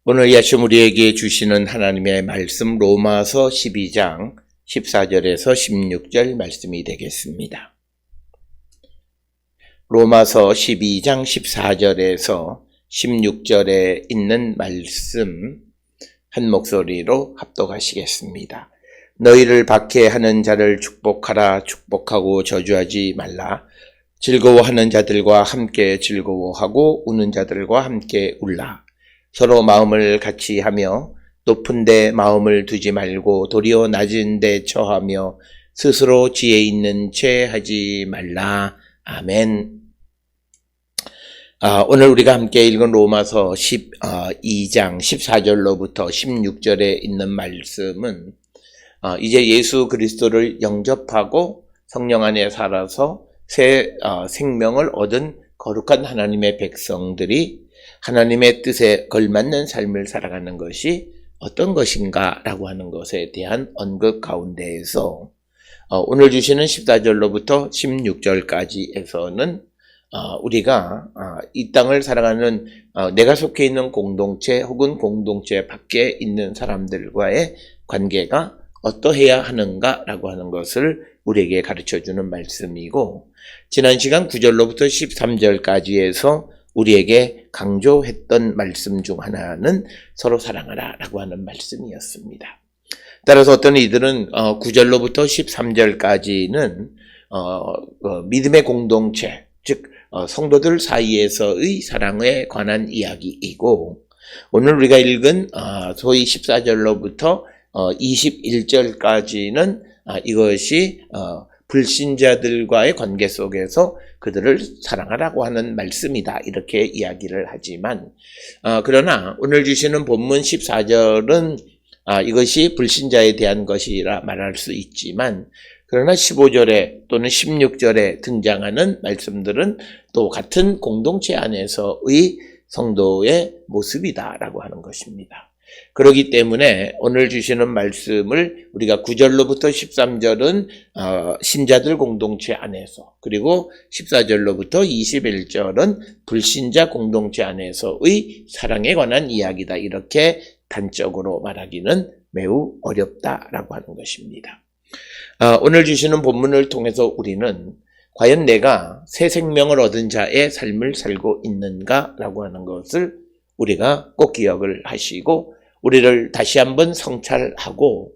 오늘 이 아침 우리에게 주시는 하나님의 말씀 로마서 12장 14절에서 16절 말씀이 되겠습니다. 로마서 12장 14절에서 16절에 있는 말씀 한 목소리로 합독하시겠습니다. 너희를 박해하는 자를 축복하라. 축복하고 저주하지 말라. 즐거워하는 자들과 함께 즐거워하고 우는 자들과 함께 울라. 서로 마음을 같이 하며 높은 데 마음을 두지 말고 도리어 낮은 데 처하며 스스로 지혜 있는 채 하지 말라. 아멘. 오늘 우리가 함께 읽은 로마서 12장 14절로부터 16절에 있는 말씀은 이제 예수 그리스도를 영접하고 성령 안에 살아서 새 생명을 얻은 거룩한 하나님의 백성들이 하나님의 뜻에 걸맞는 삶을 살아가는 것이 어떤 것인가 라고 하는 것에 대한 언급 가운데에서 오늘 주시는 14절로부터 16절까지에서는 우리가 이 땅을 살아가는 내가 속해 있는 공동체 혹은 공동체 밖에 있는 사람들과의 관계가 어떠해야 하는가 라고 하는 것을 우리에게 가르쳐주는 말씀이고, 지난 시간 9절로부터 13절까지에서 우리에게 강조했던 말씀 중 하나는 서로 사랑하라 라고 하는 말씀이었습니다. 따라서 어떤 이들은 9절로부터 13절까지는 믿음의 공동체, 즉 성도들 사이에서의 사랑에 관한 이야기이고, 오늘 우리가 읽은 소위 14절로부터 21절까지는 이것이 불신자들과의 관계 속에서 그들을 사랑하라고 하는 말씀이다, 이렇게 이야기를 하지만 그러나 오늘 주시는 본문 14절은 이것이 불신자에 대한 것이라 말할 수 있지만, 그러나 15절에 또는 16절에 등장하는 말씀들은 또 같은 공동체 안에서의 성도의 모습이다라고 하는 것입니다. 그렇기 때문에 오늘 주시는 말씀을 우리가 9절로부터 13절은 신자들 공동체 안에서, 그리고 14절로부터 21절은 불신자 공동체 안에서의 사랑에 관한 이야기다, 이렇게 단적으로 말하기는 매우 어렵다라고 하는 것입니다. 오늘 주시는 본문을 통해서 우리는 과연 내가 새 생명을 얻은 자의 삶을 살고 있는가라고 하는 것을 우리가 꼭 기억을 하시고, 우리를 다시 한번 성찰하고,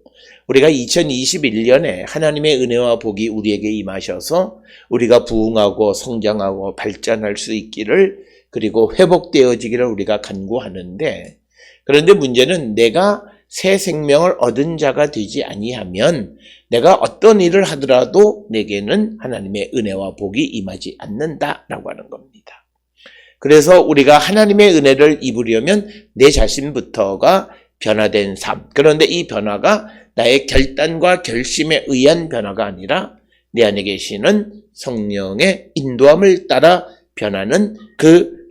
우리가 2021년에 하나님의 은혜와 복이 우리에게 임하셔서 우리가 부흥하고 성장하고 발전할 수 있기를, 그리고 회복되어지기를 우리가 간구하는데, 그런데 문제는 내가 새 생명을 얻은 자가 되지 아니하면 내가 어떤 일을 하더라도 내게는 하나님의 은혜와 복이 임하지 않는다라고 하는 겁니다. 그래서 우리가 하나님의 은혜를 입으려면 내 자신부터가 변화된 삶, 그런데 이 변화가 나의 결단과 결심에 의한 변화가 아니라 내 안에 계시는 성령의 인도함을 따라 변하는 그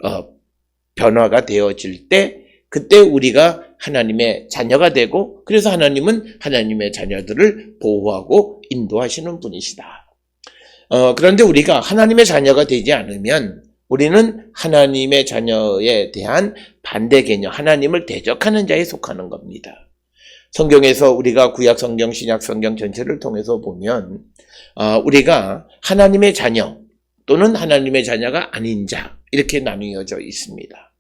변화가 되어질 때, 그때 우리가 하나님의 자녀가 되고, 그래서 하나님은 하나님의 자녀들을 보호하고 인도하시는 분이시다. 그런데 우리가 하나님의 자녀가 되지 않으면 우리는 하나님의 자녀에 대한 반대 개념, 하나님을 대적하는 자에 속하는 겁니다. 성경에서 우리가 구약 성경, 신약 성경 전체를 통해서 보면 우리가 하나님의 자녀 또는 하나님의 자녀가 아닌 자, 이렇게 나뉘어져 있습니다.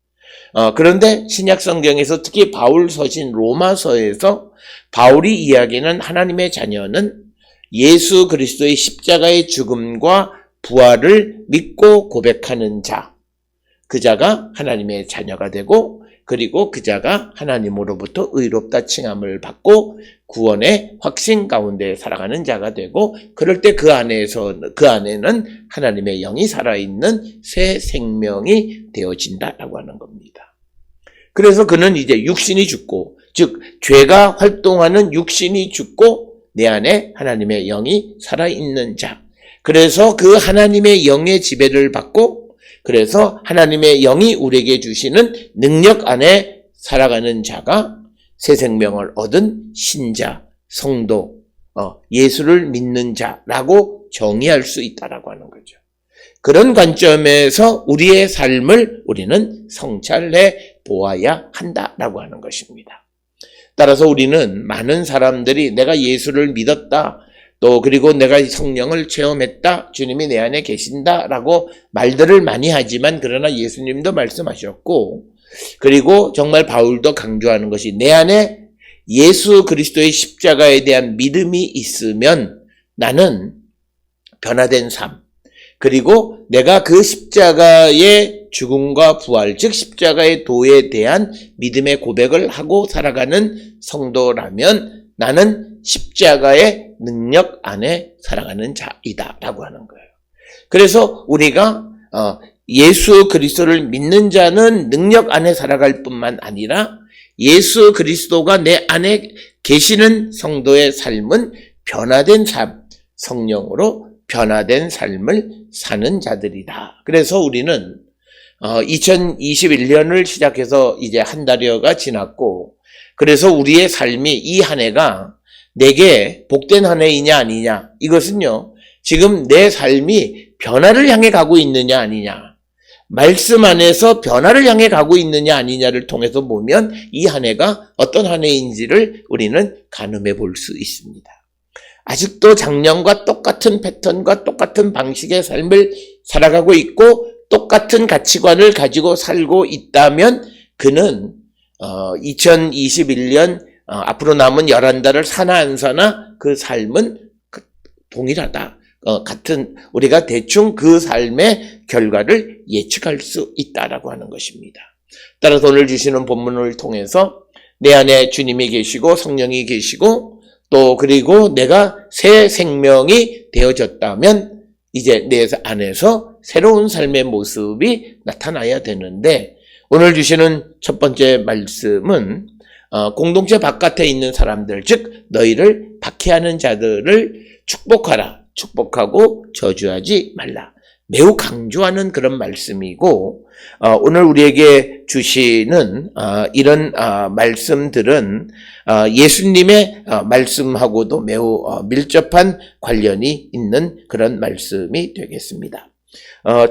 그런데 신약 성경에서 특히 바울 서신 로마서에서 바울이 이야기하는 하나님의 자녀는 예수 그리스도의 십자가의 죽음과 부활을 믿고 고백하는 자, 그 자가 하나님의 자녀가 되고, 그리고 그 자가 하나님으로부터 의롭다 칭함을 받고 구원의 확신 가운데 살아가는 자가 되고, 그럴 때 그 안에는 하나님의 영이 살아있는 새 생명이 되어진다라고 하는 겁니다. 그래서 그는 이제 육신이 죽고, 즉 죄가 활동하는 육신이 죽고 내 안에 하나님의 영이 살아있는 자, 그래서 그 하나님의 영의 지배를 받고, 그래서 하나님의 영이 우리에게 주시는 능력 안에 살아가는 자가 새 생명을 얻은 신자, 성도, 예수를 믿는 자라고 정의할 수 있다라고 하는 거죠. 그런 관점에서 우리의 삶을 우리는 성찰해 보아야 한다라고 하는 것입니다. 따라서 우리는 많은 사람들이 내가 예수를 믿었다, 또 그리고 내가 성령을 체험했다, 주님이 내 안에 계신다라고 말들을 많이 하지만, 그러나 예수님도 말씀하셨고, 그리고 정말 바울도 강조하는 것이, 내 안에 예수 그리스도의 십자가에 대한 믿음이 있으면 나는 변화된 삶, 그리고 내가 그 십자가의 죽음과 부활, 즉 십자가의 도에 대한 믿음의 고백을 하고 살아가는 성도라면 나는 십자가의 능력 안에 살아가는 자이다 라고 하는 거예요. 그래서 우리가 예수 그리스도를 믿는 자는 능력 안에 살아갈 뿐만 아니라 예수 그리스도가 내 안에 계시는 성도의 삶은 변화된 삶, 성령으로 변화된 삶을 사는 자들이다. 그래서 우리는 2021년을 시작해서 이제 한 달여가 지났고, 그래서 우리의 삶이 이 한 해가 내게 복된 한 해이냐 아니냐, 이것은요 지금 내 삶이 변화를 향해 가고 있느냐 아니냐, 말씀 안에서 변화를 향해 가고 있느냐 아니냐를 통해서 보면 이 한 해가 어떤 한 해인지를 우리는 가늠해 볼 수 있습니다. 아직도 작년과 똑같은 패턴과 똑같은 방식의 삶을 살아가고 있고 똑같은 가치관을 가지고 살고 있다면 그는 2021년 앞으로 남은 11달을 사나 안 사나 그 삶은 동일하다. 같은, 우리가 대충 그 삶의 결과를 예측할 수 있다라고 하는 것입니다. 따라서 오늘 주시는 본문을 통해서 내 안에 주님이 계시고 성령이 계시고 또 그리고 내가 새 생명이 되어졌다면 이제 내 안에서 새로운 삶의 모습이 나타나야 되는데, 오늘 주시는 첫 번째 말씀은 공동체 바깥에 있는 사람들, 즉 너희를 박해하는 자들을 축복하라, 축복하고 저주하지 말라. 매우 강조하는 그런 말씀이고, 오늘 우리에게 주시는 이런 말씀들은 예수님의 말씀하고도 매우 밀접한 관련이 있는 그런 말씀이 되겠습니다.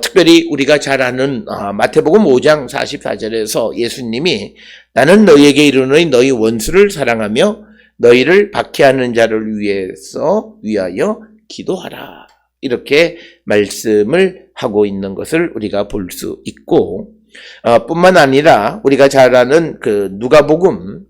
특별히 우리가 잘 아는 마태복음 5장 44절에서 예수님이 나는 너희에게 이르노니 너희 원수를 사랑하며 너희를 박해하는 자를 위하여 기도하라, 이렇게 말씀을 하고 있는 것을 우리가 볼 수 있고, 뿐만 아니라 우리가 잘 아는 그 누가복음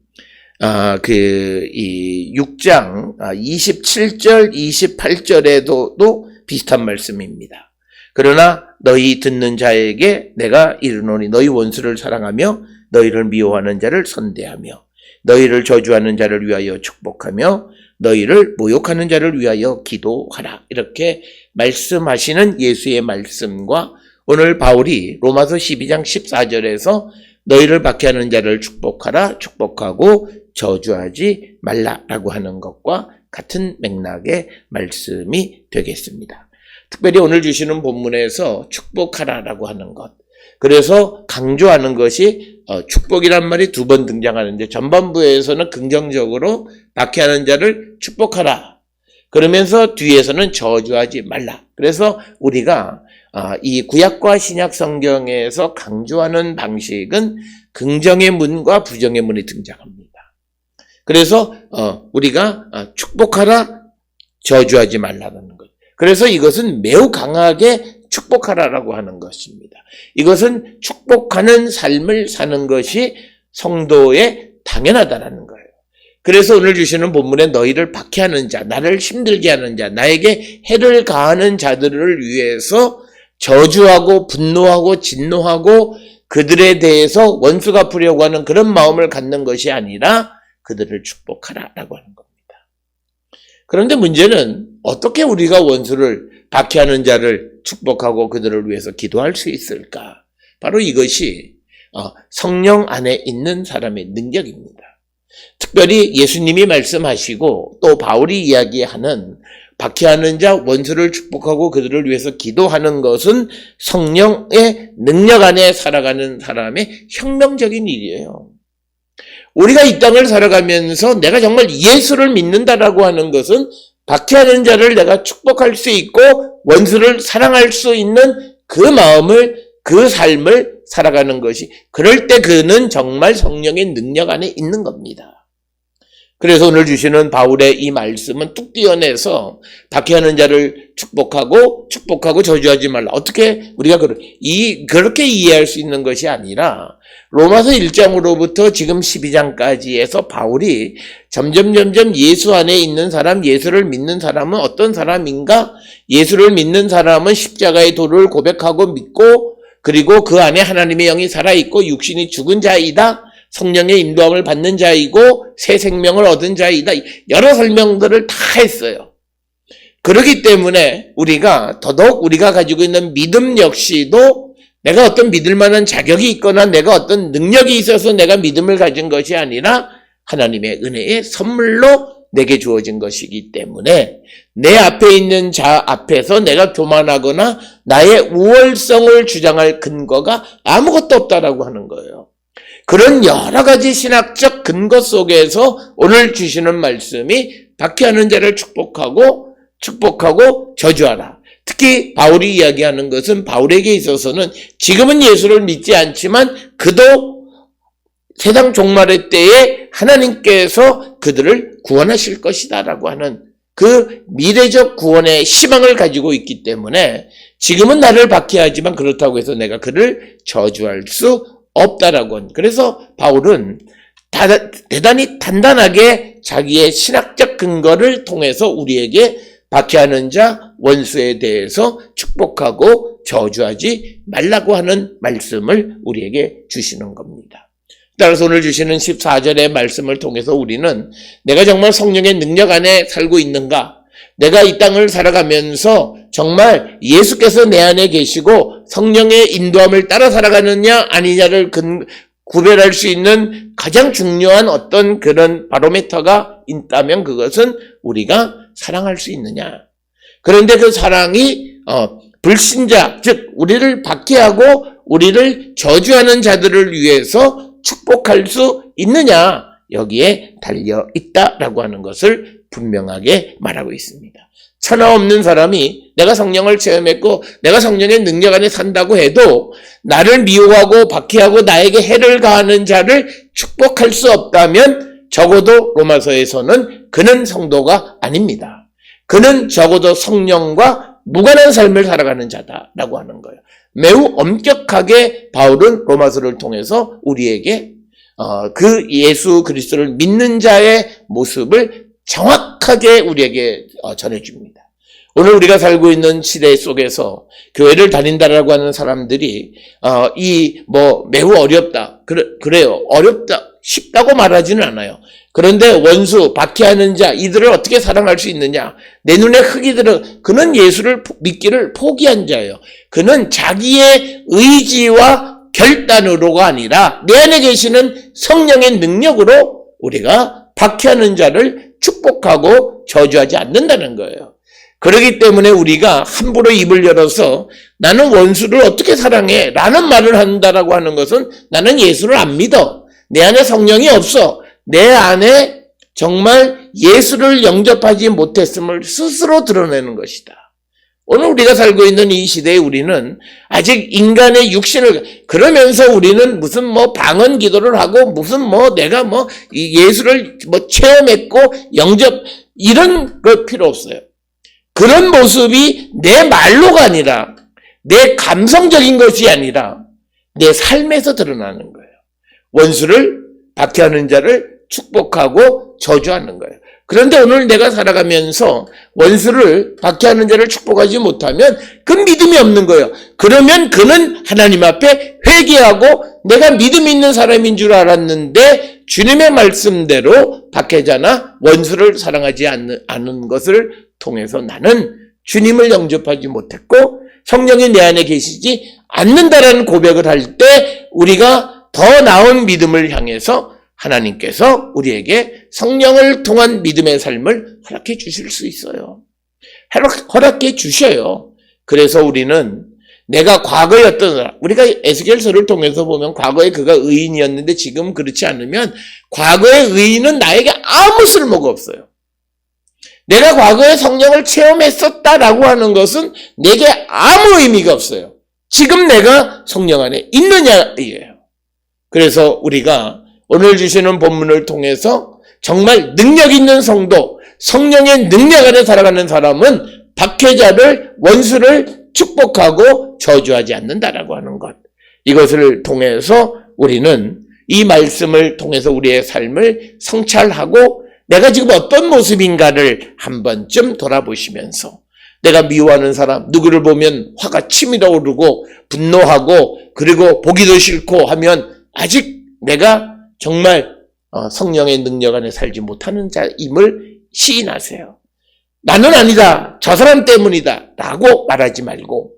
이 6장 27절 28절에도 비슷한 말씀입니다. 그러나 너희 듣는 자에게 내가 이르노니 너희 원수를 사랑하며 너희를 미워하는 자를 선대하며 너희를 저주하는 자를 위하여 축복하며 너희를 모욕하는 자를 위하여 기도하라, 이렇게 말씀하시는 예수의 말씀과 오늘 바울이 로마서 12장 14절에서 너희를 박해하는 자를 축복하라, 축복하고 저주하지 말라라고 하는 것과 같은 맥락의 말씀이 되겠습니다. 특별히 오늘 주시는 본문에서 축복하라라고 하는 것, 그래서 강조하는 것이 축복이란 말이 두 번 등장하는데, 전반부에서는 긍정적으로 박해하는 자를 축복하라, 그러면서 뒤에서는 저주하지 말라. 그래서 우리가 이 구약과 신약 성경에서 강조하는 방식은 긍정의 문과 부정의 문이 등장합니다. 그래서 우리가 축복하라, 저주하지 말라는 것. 그래서 이것은 매우 강하게 축복하라라고 하는 것입니다. 이것은 축복하는 삶을 사는 것이 성도의 당연하다라는 거예요. 그래서 오늘 주시는 본문에 너희를 박해하는 자, 나를 힘들게 하는 자, 나에게 해를 가하는 자들을 위해서 저주하고 분노하고 진노하고 그들에 대해서 원수 갚으려고 하는 그런 마음을 갖는 것이 아니라 그들을 축복하라라고 하는 겁니다. 그런데 문제는 어떻게 우리가 원수를 박해하는 자를 축복하고 그들을 위해서 기도할 수 있을까? 바로 이것이 성령 안에 있는 사람의 능력입니다. 특별히 예수님이 말씀하시고 또 바울이 이야기하는 박해하는 자, 원수를 축복하고 그들을 위해서 기도하는 것은 성령의 능력 안에 살아가는 사람의 혁명적인 일이에요. 우리가 이 땅을 살아가면서 내가 정말 예수를 믿는다라고 하는 것은 박해하는 자를 내가 축복할 수 있고 원수를 사랑할 수 있는 그 마음을, 그 삶을 살아가는 것이, 그럴 때 그는 정말 성령의 능력 안에 있는 겁니다. 그래서 오늘 주시는 바울의 이 말씀은 뚝 떼어내서 박해하는 자를 축복하고 저주하지 말라. 어떻게 우리가 그렇게 이해할 수 있는 것이 아니라 로마서 1장으로부터 지금 12장까지에서 바울이 점점 예수 안에 있는 사람, 예수를 믿는 사람은 어떤 사람인가? 예수를 믿는 사람은 십자가의 도를 고백하고 믿고, 그리고 그 안에 하나님의 영이 살아있고 육신이 죽은 자이다. 성령의 인도함을 받는 자이고 새 생명을 얻은 자이다. 여러 설명들을 다 했어요. 그렇기 때문에 우리가 더더욱 우리가 가지고 있는 믿음 역시도 내가 어떤 믿을 만한 자격이 있거나 내가 어떤 능력이 있어서 내가 믿음을 가진 것이 아니라 하나님의 은혜의 선물로 내게 주어진 것이기 때문에 내 앞에 있는 자 앞에서 내가 교만하거나 나의 우월성을 주장할 근거가 아무것도 없다라고 하는 거예요. 그런 여러 가지 신학적 근거 속에서 오늘 주시는 말씀이 박해하는 자를 축복하고 저주하라. 특히 바울이 이야기하는 것은 바울에게 있어서는 지금은 예수를 믿지 않지만 그도 세상 종말의 때에 하나님께서 그들을 구원하실 것이다라고 하는 그 미래적 구원의 희망을 가지고 있기 때문에 지금은 나를 박해하지만 그렇다고 해서 내가 그를 저주할 수 없다라고 하는. 그래서 바울은 대단히 단단하게 자기의 신학적 근거를 통해서 우리에게 박해하는 자, 원수에 대해서 축복하고 저주하지 말라고 하는 말씀을 우리에게 주시는 겁니다. 따라서 오늘 주시는 14절의 말씀을 통해서 우리는 내가 정말 성령의 능력 안에 살고 있는가? 내가 이 땅을 살아가면서 정말 예수께서 내 안에 계시고 성령의 인도함을 따라 살아가느냐 아니냐를 구별할 수 있는 가장 중요한 어떤 그런 바로미터가 있다면 그것은 우리가 사랑할 수 있느냐. 그런데 그 사랑이 불신자, 즉 우리를 박해하고 우리를 저주하는 자들을 위해서 축복할 수 있느냐, 여기에 달려 있다라고 하는 것을 분명하게 말하고 있습니다. 천하 없는 사람이 내가 성령을 체험했고 내가 성령의 능력 안에 산다고 해도 나를 미워하고 박해하고 나에게 해를 가하는 자를 축복할 수 없다면 적어도 로마서에서는 그는 성도가 아닙니다. 그는 적어도 성령과 무관한 삶을 살아가는 자다라고 하는 거예요. 매우 엄격하게 바울은 로마서를 통해서 우리에게 그 예수 그리스도를 믿는 자의 모습을 정확하게 우리에게 전해줍니다. 오늘 우리가 살고 있는 시대 속에서 교회를 다닌다라고 하는 사람들이 매우 어렵다. 그래요. 어렵다. 쉽다고 말하지는 않아요. 그런데 원수, 박해하는 자, 이들을 어떻게 사랑할 수 있느냐? 내 눈에 흙이 들어, 그는 예수를 믿기를 포기한 자예요. 그는 자기의 의지와 결단으로가 아니라 내 안에 계시는 성령의 능력으로 우리가 박해하는 자를 축복하고 저주하지 않는다는 거예요. 그렇기 때문에 우리가 함부로 입을 열어서 나는 원수를 어떻게 사랑해? 라는 말을 한다라고 하는 것은 나는 예수를 안 믿어. 내 안에 성령이 없어. 내 안에 정말 예수를 영접하지 못했음을 스스로 드러내는 것이다. 오늘 우리가 살고 있는 이 시대에 우리는 아직 인간의 육신을, 그러면서 우리는 무슨 방언 기도를 하고 무슨 내가 예수를 체험했고 영접, 이런 거 필요 없어요. 그런 모습이 내 말로가 아니라 내 감성적인 것이 아니라 내 삶에서 드러나는 거예요. 원수를 박해하는 자를 축복하고 저주하는 거예요. 그런데 오늘 내가 살아가면서 원수를 박해하는 자를 축복하지 못하면 그 믿음이 없는 거예요. 그러면 그는 하나님 앞에 회개하고 내가 믿음 있는 사람인 줄 알았는데 주님의 말씀대로 박해자나 원수를 사랑하지 않는 것을 통해서 나는 주님을 영접하지 못했고 성령이 내 안에 계시지 않는다라는 고백을 할 때 우리가 더 나은 믿음을 향해서 하나님께서 우리에게 성령을 통한 믿음의 삶을 허락해 주실 수 있어요. 허락해 주셔요. 그래서 우리는 내가 과거에 우리가 에스겔서를 통해서 보면 과거에 그가 의인이었는데 지금 그렇지 않으면 과거의 의인은 나에게 아무 쓸모가 없어요. 내가 과거에 성령을 체험했었다라고 하는 것은 내게 아무 의미가 없어요. 지금 내가 성령 안에 있느냐예요. 그래서 우리가 오늘 주시는 본문을 통해서 정말 능력 있는 성도, 성령의 능력 안에 살아가는 사람은 박해자를, 원수를 축복하고 저주하지 않는다라고 하는 것. 이것을 통해서 우리는 이 말씀을 통해서 우리의 삶을 성찰하고 내가 지금 어떤 모습인가를 한 번쯤 돌아보시면서 내가 미워하는 사람, 누구를 보면 화가 치밀어 오르고 분노하고 그리고 보기도 싫고 하면 아직 내가 정말 성령의 능력 안에 살지 못하는 자임을 시인하세요. 나는 아니다. 저 사람 때문이다. 라고 말하지 말고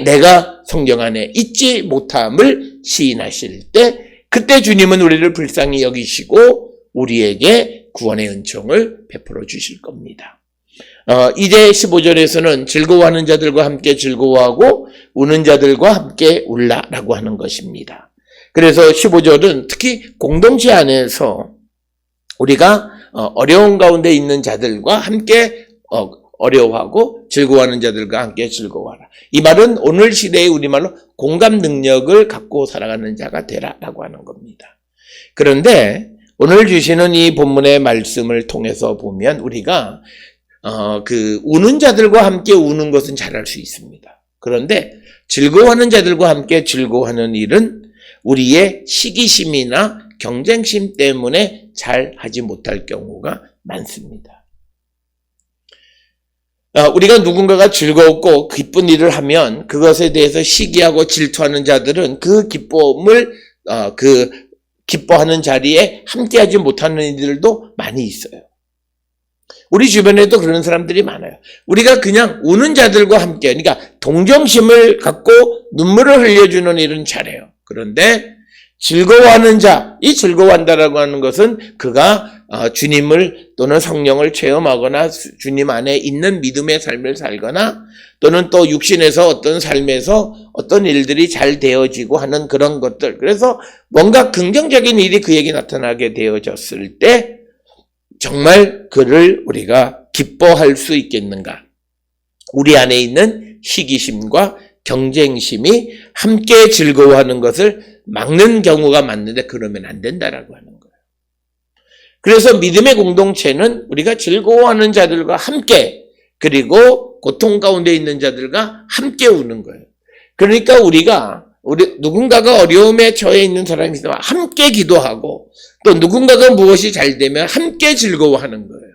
내가 성령 안에 있지 못함을 시인하실 때 그때 주님은 우리를 불쌍히 여기시고 우리에게 구원의 은총을 베풀어 주실 겁니다. 이제 15절에서는 즐거워하는 자들과 함께 즐거워하고 우는 자들과 함께 울라라고 하는 것입니다. 그래서 15절은 특히 공동체 안에서 우리가 어려운 가운데 있는 자들과 함께 어려워하고 즐거워하는 자들과 함께 즐거워하라. 이 말은 오늘 시대의 우리말로 공감 능력을 갖고 살아가는 자가 되라라고 하는 겁니다. 그런데 오늘 주시는 이 본문의 말씀을 통해서 보면 우리가 우는 자들과 함께 우는 것은 잘할 수 있습니다. 그런데 즐거워하는 자들과 함께 즐거워하는 일은 우리의 시기심이나 경쟁심 때문에 잘 하지 못할 경우가 많습니다. 우리가 누군가가 즐겁고 기쁜 일을 하면 그것에 대해서 시기하고 질투하는 자들은 그 기쁨을 기뻐하는 자리에 함께하지 못하는 이들도 많이 있어요. 우리 주변에도 그런 사람들이 많아요. 우리가 그냥 우는 자들과 함께, 그러니까 동정심을 갖고 눈물을 흘려주는 일은 잘해요. 그런데 즐거워하는 자, 이 즐거워한다라고 하는 것은 그가 주님을 또는 성령을 체험하거나 주님 안에 있는 믿음의 삶을 살거나 또는 또 육신에서 어떤 삶에서 어떤 일들이 잘 되어지고 하는 그런 것들. 그래서 뭔가 긍정적인 일이 그에게 나타나게 되어졌을 때 정말 그를 우리가 기뻐할 수 있겠는가? 우리 안에 있는 시기심과 경쟁심이 함께 즐거워하는 것을 막는 경우가 많은데 그러면 안 된다라고 하는 거예요. 그래서 믿음의 공동체는 우리가 즐거워하는 자들과 함께 그리고 고통 가운데 있는 자들과 함께 우는 거예요. 그러니까 누군가가 어려움에 처해 있는 사람이 있으면 함께 기도하고 또 누군가가 무엇이 잘 되면 함께 즐거워하는 거예요.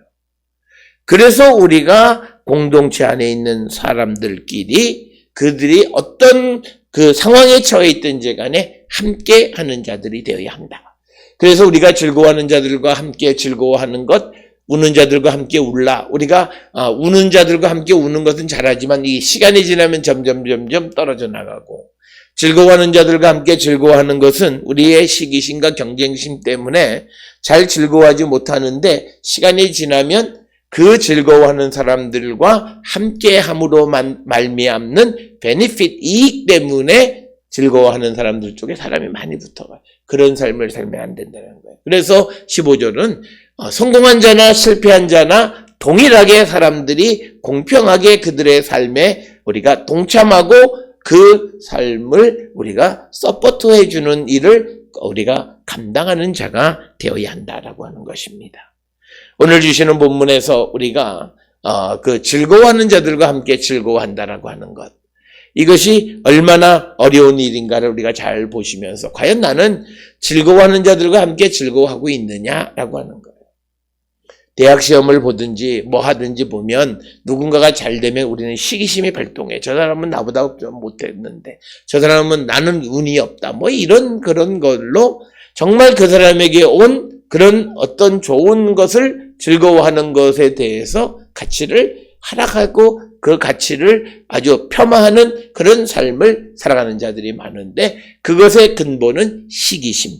그래서 우리가 공동체 안에 있는 사람들끼리 그들이 어떤 그 상황에 처해 있든지 간에 함께 하는 자들이 되어야 한다. 그래서 우리가 즐거워하는 자들과 함께 즐거워하는 것, 우는 자들과 함께 울라. 우리가 우는 자들과 함께 우는 것은 잘하지만 이 시간이 지나면 점점 떨어져 나가고 즐거워하는 자들과 함께 즐거워하는 것은 우리의 시기심과 경쟁심 때문에 잘 즐거워하지 못하는데 시간이 지나면 그 즐거워하는 사람들과 함께함으로 말미암는 베니핏, 이익 때문에 즐거워하는 사람들 쪽에 사람이 많이 붙어가요. 그런 삶을 살면 안 된다는 거예요. 그래서 15절은 성공한 자나 실패한 자나 동일하게 사람들이 공평하게 그들의 삶에 우리가 동참하고 그 삶을 우리가 서포트해 주는 일을 우리가 감당하는 자가 되어야 한다라고 하는 것입니다. 오늘 주시는 본문에서 우리가 즐거워하는 자들과 함께 즐거워한다라고 하는 것, 이것이 얼마나 어려운 일인가를 우리가 잘 보시면서 과연 나는 즐거워하는 자들과 함께 즐거워하고 있느냐라고 하는 거예요. 대학 시험을 보든지 뭐 하든지 보면 누군가가 잘 되면 우리는 시기심이 발동해. 저 사람은 나보다 좀 못했는데, 저 사람은 나는 운이 없다. 뭐 이런 그런 걸로 정말 그 사람에게 온 그런 어떤 좋은 것을 즐거워하는 것에 대해서 가치를 하락하고 그 가치를 아주 폄하하는 그런 삶을 살아가는 자들이 많은데 그것의 근본은 시기심,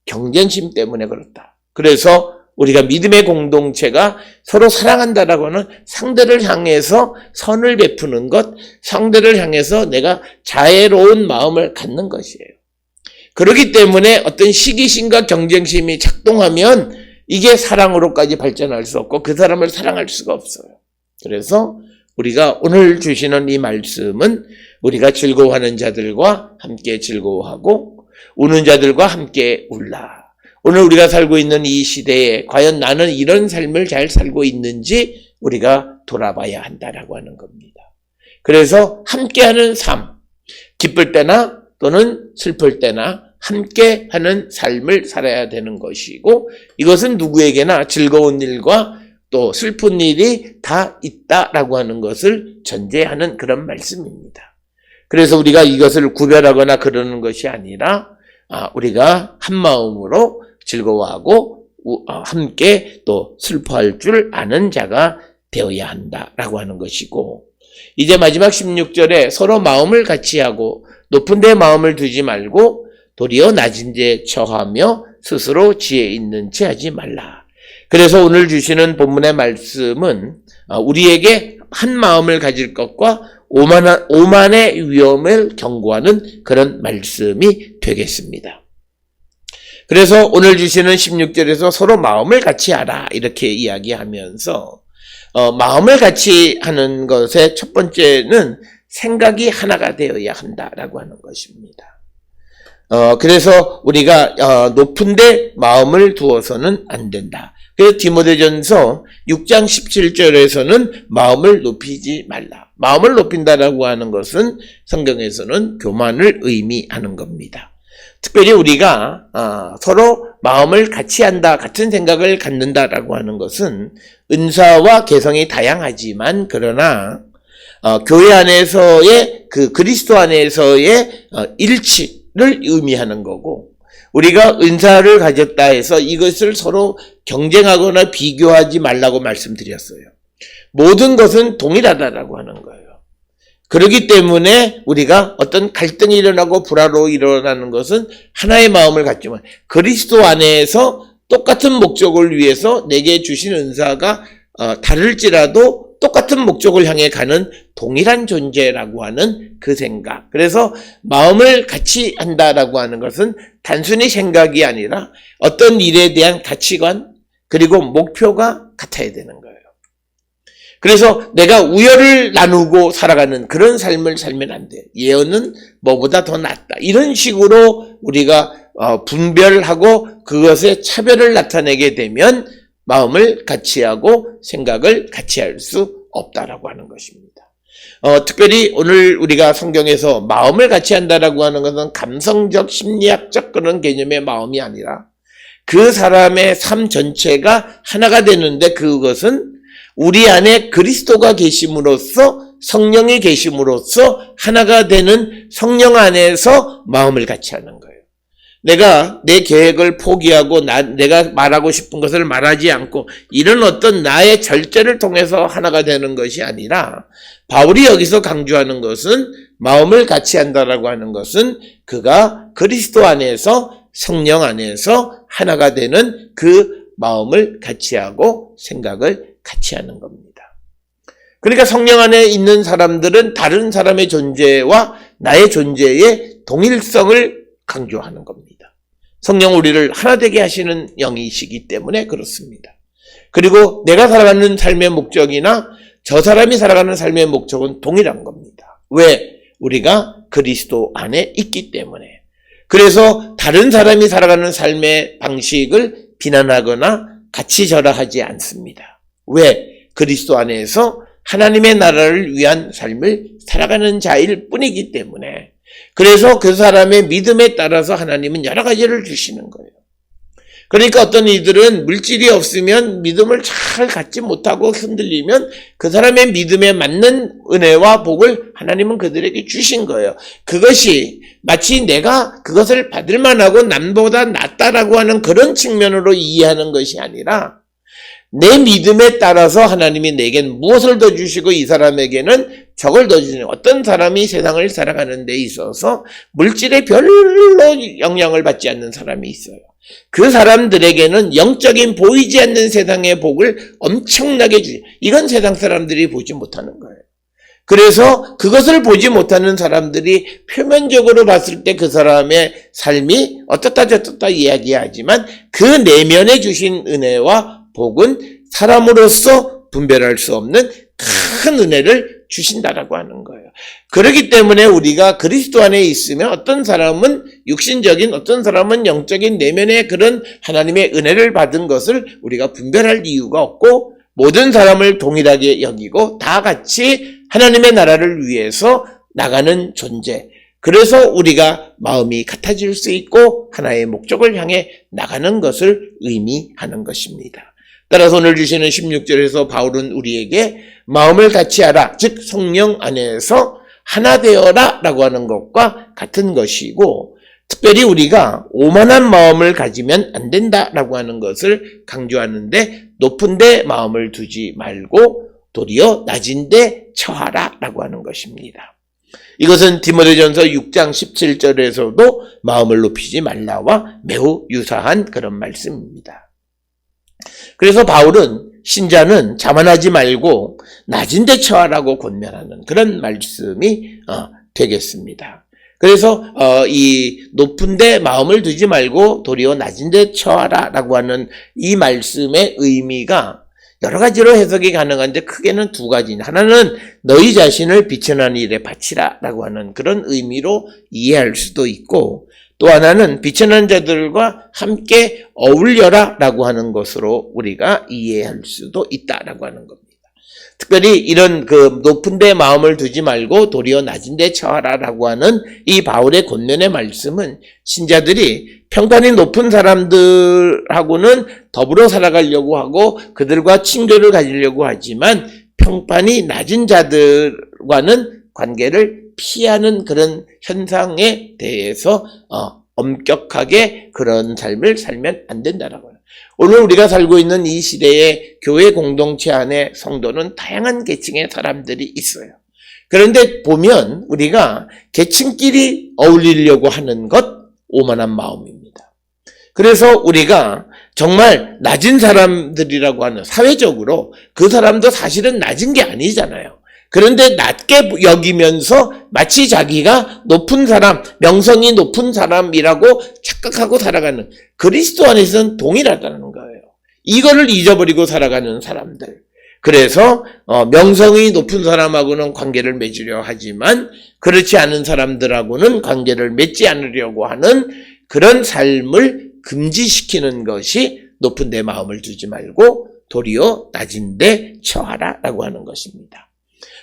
경쟁심 때문에 그렇다. 그래서 우리가 믿음의 공동체가 서로 사랑한다라고 하는 상대를 향해서 선을 베푸는 것, 상대를 향해서 내가 자애로운 마음을 갖는 것이에요. 그렇기 때문에 어떤 시기심과 경쟁심이 작동하면 이게 사랑으로까지 발전할 수 없고 그 사람을 사랑할 수가 없어요. 그래서 우리가 오늘 주시는 이 말씀은 우리가 즐거워하는 자들과 함께 즐거워하고 우는 자들과 함께 울라. 오늘 우리가 살고 있는 이 시대에 과연 나는 이런 삶을 잘 살고 있는지 우리가 돌아봐야 한다라고 하는 겁니다. 그래서 함께하는 삶, 기쁠 때나 또는 슬플 때나 함께하는 삶을 살아야 되는 것이고, 이것은 누구에게나 즐거운 일과 또 슬픈 일이 다 있다라고 하는 것을 전제하는 그런 말씀입니다. 그래서 우리가 이것을 구별하거나 그러는 것이 아니라 우리가 한 마음으로 즐거워하고 함께 또 슬퍼할 줄 아는 자가 되어야 한다라고 하는 것이고, 이제 마지막 16절에 서로 마음을 같이 하고 높은 데 마음을 두지 말고 도리어 낮은 데 처하며 스스로 지혜 있는 채 하지 말라. 그래서 오늘 주시는 본문의 말씀은 우리에게 한 마음을 가질 것과 오만의 위험을 경고하는 그런 말씀이 되겠습니다. 그래서 오늘 주시는 16절에서 서로 마음을 같이 하라 이렇게 이야기하면서 마음을 같이 하는 것의 첫 번째는 생각이 하나가 되어야 한다라고 하는 것입니다. 그래서 우리가 높은데 마음을 두어서는 안 된다. 그래서 디모데전서 6장 17절에서는 마음을 높이지 말라. 마음을 높인다라고 하는 것은 성경에서는 교만을 의미하는 겁니다. 특별히 우리가 서로 마음을 같이 한다, 같은 생각을 갖는다라고 하는 것은 은사와 개성이 다양하지만 그러나 교회 안에서의 그 그리스도 안에서의 일치를 의미하는 거고, 우리가 은사를 가졌다 해서 이것을 서로 경쟁하거나 비교하지 말라고 말씀드렸어요. 모든 것은 동일하다라고 하는 거예요. 그렇기 때문에 우리가 어떤 갈등이 일어나고 불화로 일어나는 것은 하나의 마음을 갖지만 그리스도 안에서 똑같은 목적을 위해서 내게 주신 은사가 다를지라도 똑같은 목적을 향해 가는 동일한 존재라고 하는 그 생각. 그래서 마음을 같이 한다라고 하는 것은 단순히 생각이 아니라 어떤 일에 대한 가치관 그리고 목표가 같아야 되는 거예요. 그래서 내가 우열을 나누고 살아가는 그런 삶을 살면 안 돼요. 예언은 뭐보다 더 낫다. 이런 식으로 우리가 분별하고 그것의 차별을 나타내게 되면 마음을 같이 하고 생각을 같이 할 수 없다라고 하는 것입니다. 특별히 오늘 우리가 성경에서 마음을 같이 한다라고 하는 것은 감성적, 심리학적 그런 개념의 마음이 아니라 그 사람의 삶 전체가 하나가 되는데 그것은 우리 안에 그리스도가 계심으로써 성령이 계심으로써 하나가 되는 성령 안에서 마음을 같이 하는 거예요. 내가 내 계획을 포기하고 내가 말하고 싶은 것을 말하지 않고 이런 어떤 나의 절제를 통해서 하나가 되는 것이 아니라 바울이 여기서 강조하는 것은 마음을 같이 한다라고 하는 것은 그가 그리스도 안에서 성령 안에서 하나가 되는 그 마음을 같이 하고 생각을 같이 하는 겁니다. 그러니까 성령 안에 있는 사람들은 다른 사람의 존재와 나의 존재의 동일성을 강조하는 겁니다. 성령 우리를 하나 되게 하시는 영이시기 때문에 그렇습니다. 그리고 내가 살아가는 삶의 목적이나 저 사람이 살아가는 삶의 목적은 동일한 겁니다. 왜? 우리가 그리스도 안에 있기 때문에. 그래서 다른 사람이 살아가는 삶의 방식을 비난하거나 같이 절하하지 않습니다. 왜? 그리스도 안에서 하나님의 나라를 위한 삶을 살아가는 자일 뿐이기 때문에. 그래서 그 사람의 믿음에 따라서 하나님은 여러 가지를 주시는 거예요. 그러니까 어떤 이들은 물질이 없으면 믿음을 잘 갖지 못하고 흔들리면 그 사람의 믿음에 맞는 은혜와 복을 하나님은 그들에게 주신 거예요. 그것이 마치 내가 그것을 받을 만하고 남보다 낫다라고 하는 그런 측면으로 이해하는 것이 아니라 내 믿음에 따라서 하나님이 내겐 무엇을 더 주시고 이 사람에게는 저걸 더 주시는, 어떤 사람이 세상을 살아가는 데 있어서 물질에 별로 영향을 받지 않는 사람이 있어요. 그 사람들에게는 영적인 보이지 않는 세상의 복을 엄청나게 주죠. 이건 세상 사람들이 보지 못하는 거예요. 그래서 그것을 보지 못하는 사람들이 표면적으로 봤을 때 그 사람의 삶이 어떻다 저떻다 이야기하지만 그 내면에 주신 은혜와 복은 사람으로서 분별할 수 없는 큰 은혜를 주신다라고 하는 거예요. 그렇기 때문에 우리가 그리스도 안에 있으면 어떤 사람은 육신적인, 어떤 사람은 영적인 내면의 그런 하나님의 은혜를 받은 것을 우리가 분별할 이유가 없고, 모든 사람을 동일하게 여기고 다 같이 하나님의 나라를 위해서 나가는 존재. 그래서 우리가 마음이 같아질 수 있고 하나의 목적을 향해 나가는 것을 의미하는 것입니다. 따라서 오늘 주시는 16절에서 바울은 우리에게 마음을 같이 하라, 즉 성령 안에서 하나 되어라 라고 하는 것과 같은 것이고, 특별히 우리가 오만한 마음을 가지면 안 된다라고 하는 것을 강조하는데, 높은 데 마음을 두지 말고 도리어 낮은 데 처하라 라고 하는 것입니다. 이것은 디모데전서 6장 17절에서도 마음을 높이지 말라와 매우 유사한 그런 말씀입니다. 그래서 바울은 신자는 자만하지 말고 낮은 데 처하라고 권면하는 그런 말씀이 되겠습니다. 그래서 이 높은 데 마음을 두지 말고 도리어 낮은 데 처하라 라고 하는 이 말씀의 의미가 여러 가지로 해석이 가능한데 크게는 두 가지. 하나는 너희 자신을 비천한 일에 바치라 라고 하는 그런 의미로 이해할 수도 있고, 또 하나는 비천한 자들과 함께 어울려라 라고 하는 것으로 우리가 이해할 수도 있다라고 하는 겁니다. 특별히 이런 그 높은 데 마음을 두지 말고 도리어 낮은 데 처하라 라고 하는 이 바울의 권면의 말씀은 신자들이 평판이 높은 사람들하고는 더불어 살아가려고 하고 그들과 친교를 가지려고 하지만 평판이 낮은 자들과는 관계를 피하는 그런 현상에 대해서 엄격하게 그런 삶을 살면 안 된다라고 해요. 오늘 우리가 살고 있는 이 시대의 교회 공동체 안에 성도는 다양한 계층의 사람들이 있어요. 그런데 보면 우리가 계층끼리 어울리려고 하는 것, 오만한 마음입니다. 그래서 우리가 정말 낮은 사람들이라고 하는, 사회적으로 그 사람도 사실은 낮은 게 아니잖아요. 그런데 낮게 여기면서 마치 자기가 높은 사람, 명성이 높은 사람이라고 착각하고 살아가는, 그리스도 안에서는 동일하다는 거예요. 이거를 잊어버리고 살아가는 사람들. 그래서 명성이 높은 사람하고는 관계를 맺으려 하지만 그렇지 않은 사람들하고는 관계를 맺지 않으려고 하는 그런 삶을 금지시키는 것이 높은 데 마음을 두지 말고 도리어 낮은 데 처하라 라고 하는 것입니다.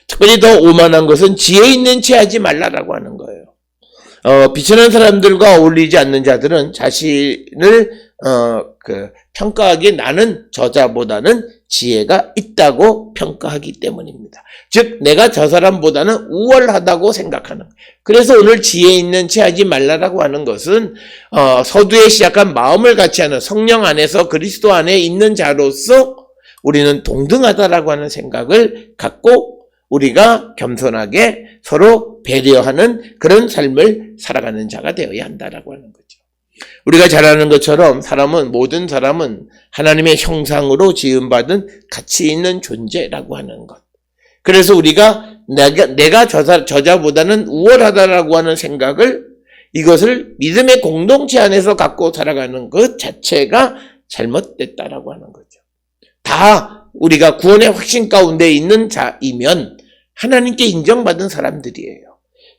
특별히 더 오만한 것은 지혜 있는 채 하지 말라라고 하는 거예요. 비천한 사람들과 어울리지 않는 자들은 자신을 평가하기에 나는 저자보다는 지혜가 있다고 평가하기 때문입니다. 즉 내가 저 사람보다는 우월하다고 생각하는. 그래서 오늘 지혜 있는 채 하지 말라라고 하는 것은 서두에 시작한 마음을 같이 하는, 성령 안에서 그리스도 안에 있는 자로서 우리는 동등하다라고 하는 생각을 갖고 우리가 겸손하게 서로 배려하는 그런 삶을 살아가는 자가 되어야 한다라고 하는 거죠. 우리가 잘 아는 것처럼 모든 사람은 하나님의 형상으로 지음받은 가치 있는 존재라고 하는 것. 그래서 우리가 내가 저자보다는 우월하다라고 하는 생각을, 이것을 믿음의 공동체 안에서 갖고 살아가는 것 자체가 잘못됐다라고 하는 거죠. 다 우리가 구원의 확신 가운데 있는 자이면 하나님께 인정받은 사람들이에요.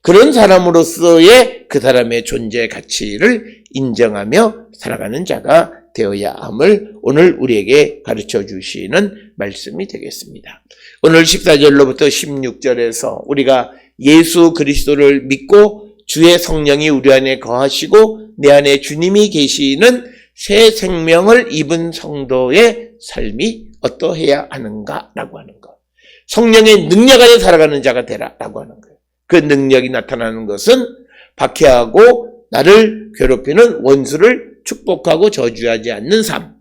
그런 사람으로서의 그 사람의 존재 가치를 인정하며 살아가는 자가 되어야 함을 오늘 우리에게 가르쳐 주시는 말씀이 되겠습니다. 오늘 14절로부터 16절에서 우리가 예수 그리스도를 믿고 주의 성령이 우리 안에 거하시고 내 안에 주님이 계시는 새 생명을 입은 성도의 삶이 어떠해야 하는가라고 하는 것. 성령의 능력 안에 살아가는 자가 되라라고 하는 거예요. 그 능력이 나타나는 것은 박해하고 나를 괴롭히는 원수를 축복하고 저주하지 않는 삶.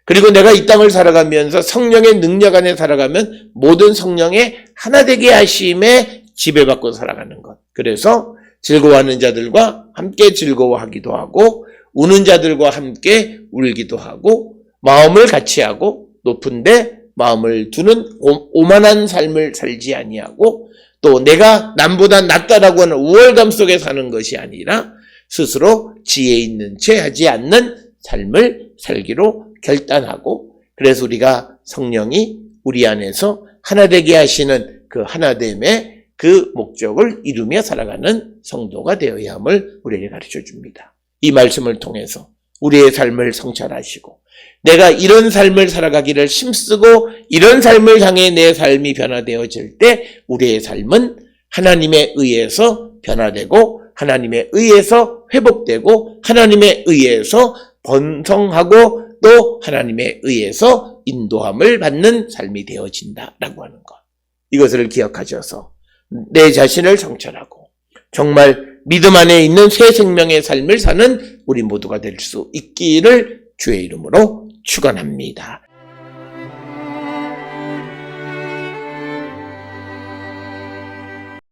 그리고 내가 이 땅을 살아가면서 성령의 능력 안에 살아가면 모든 성령의 하나 되게 하심에 지배받고 살아가는 것. 그래서 즐거워하는 자들과 함께 즐거워하기도 하고 우는 자들과 함께 울기도 하고 마음을 같이 하고 높은데 마음을 두는 오만한 삶을 살지 아니하고 또 내가 남보다 낫다라고 하는 우월감 속에 사는 것이 아니라 스스로 지혜 있는 채 하지 않는 삶을 살기로 결단하고, 그래서 우리가 성령이 우리 안에서 하나 되게 하시는 그 하나됨의 그 목적을 이루며 살아가는 성도가 되어야 함을 우리에게 가르쳐 줍니다. 이 말씀을 통해서 우리의 삶을 성찰하시고 내가 이런 삶을 살아가기를 힘쓰고 이런 삶을 향해 내 삶이 변화되어질 때 우리의 삶은 하나님에 의해서 변화되고 하나님에 의해서 회복되고 하나님에 의해서 번성하고 또 하나님에 의해서 인도함을 받는 삶이 되어진다라고 하는 것. 이것을 기억하셔서 내 자신을 성찰하고 정말 믿음 안에 있는 새 생명의 삶을 사는 우리 모두가 될 수 있기를 주의 이름으로 축원합니다.